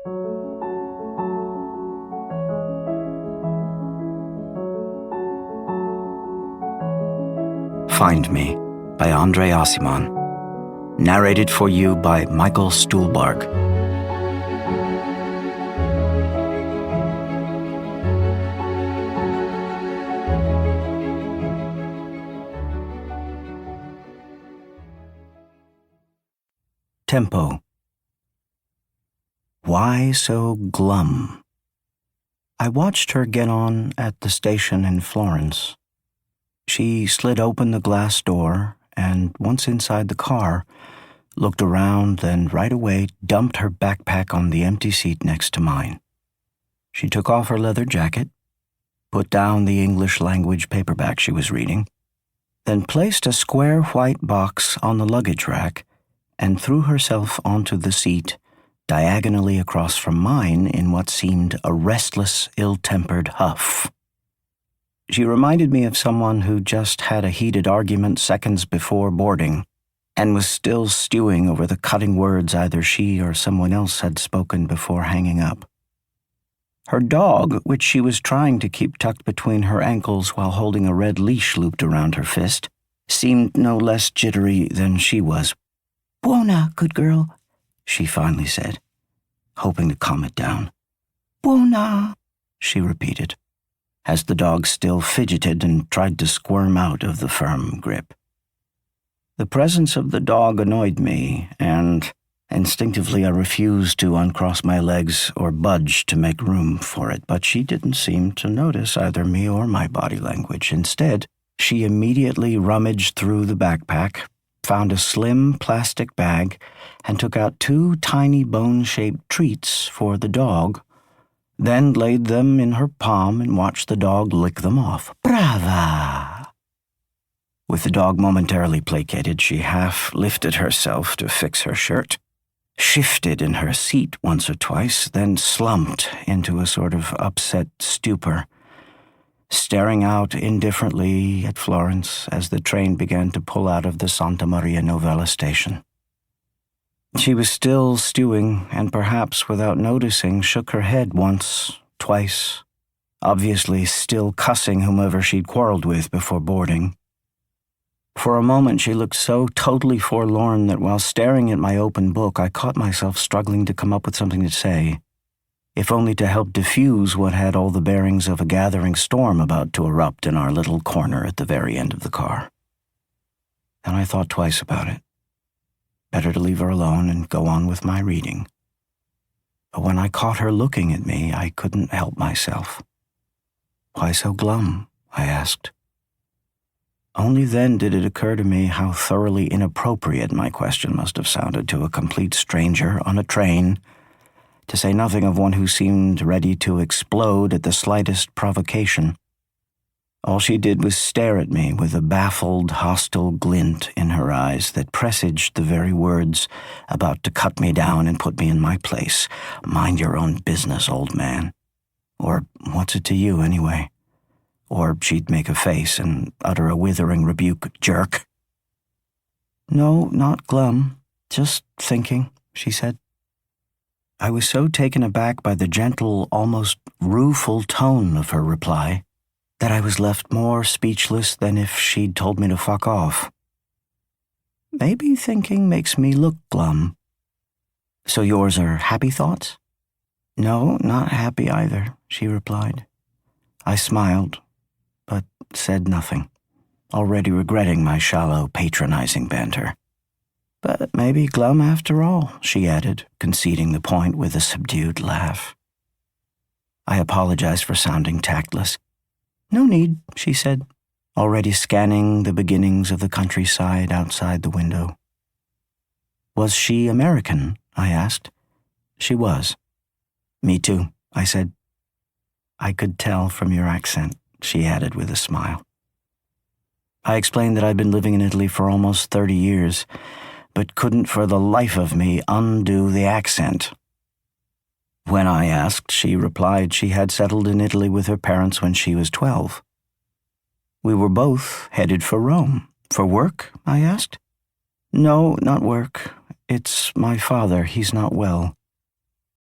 Find Me by André Aciman. Narrated for you by Michael Stuhlbarg. Tempo. Why so glum? I watched her get on at the station in Florence. She slid open the glass door and, once inside the car, looked around, then right away dumped her backpack on the empty seat next to mine. She took off her leather jacket, put down the English language paperback she was reading, then placed a square white box on the luggage rack and threw herself onto the seat diagonally across from mine in what seemed a restless, ill-tempered huff. She reminded me of someone who just had a heated argument seconds before boarding and was still stewing over the cutting words either she or someone else had spoken before hanging up. Her dog, which she was trying to keep tucked between her ankles while holding a red leash looped around her fist, seemed no less jittery than she was. "Buona, good girl," she finally said, hoping to calm it down. "Buona," she repeated, as the dog still fidgeted and tried to squirm out of the firm grip. The presence of the dog annoyed me, and instinctively I refused to uncross my legs or budge to make room for it, but she didn't seem to notice either me or my body language. Instead, she immediately rummaged through the backpack, found a slim plastic bag, and took out 2 tiny bone-shaped treats for the dog, then laid them in her palm and watched the dog lick them off. "Brava!" With the dog momentarily placated, she half lifted herself to fix her shirt, shifted in her seat once or twice, then slumped into a sort of upset stupor, staring out indifferently at Florence as the train began to pull out of the Santa Maria Novella station. She was still stewing, and perhaps without noticing, shook her head once, twice, obviously still cussing whomever she'd quarreled with before boarding. For a moment she looked so totally forlorn that while staring at my open book, I caught myself struggling to come up with something to say, if only to help diffuse what had all the bearings of a gathering storm about to erupt in our little corner at the very end of the car. Then I thought twice about it. Better to leave her alone and go on with my reading. But when I caught her looking at me, I couldn't help myself. "Why so glum?" I asked. Only then did it occur to me how thoroughly inappropriate my question must have sounded to a complete stranger on a train, to say nothing of one who seemed ready to explode at the slightest provocation. All she did was stare at me with a baffled, hostile glint in her eyes that presaged the very words about to cut me down and put me in my place. "Mind your own business, old man." Or, "What's it to you, anyway?" Or she'd make a face and utter a withering rebuke, "Jerk." "No, not glum. Just thinking," she said. I was so taken aback by the gentle, almost rueful tone of her reply that I was left more speechless than if she'd told me to fuck off. "Maybe thinking makes me look glum." "So yours are happy thoughts?" "No, not happy either," she replied. I smiled, but said nothing, already regretting my shallow, patronizing banter. "But maybe glum after all," she added, conceding the point with a subdued laugh. I apologized for sounding tactless. "No need," she said, already scanning the beginnings of the countryside outside the window. "Was she American?" I asked. "She was." "Me too," I said. "I could tell from your accent," she added with a smile. I explained that I'd been living in Italy for almost 30 years, but couldn't for the life of me undo the accent. When I asked, she replied she had settled in Italy with her parents when she was 12. We were both headed for Rome. "For work?" I asked. "No, not work. It's my father. He's not well."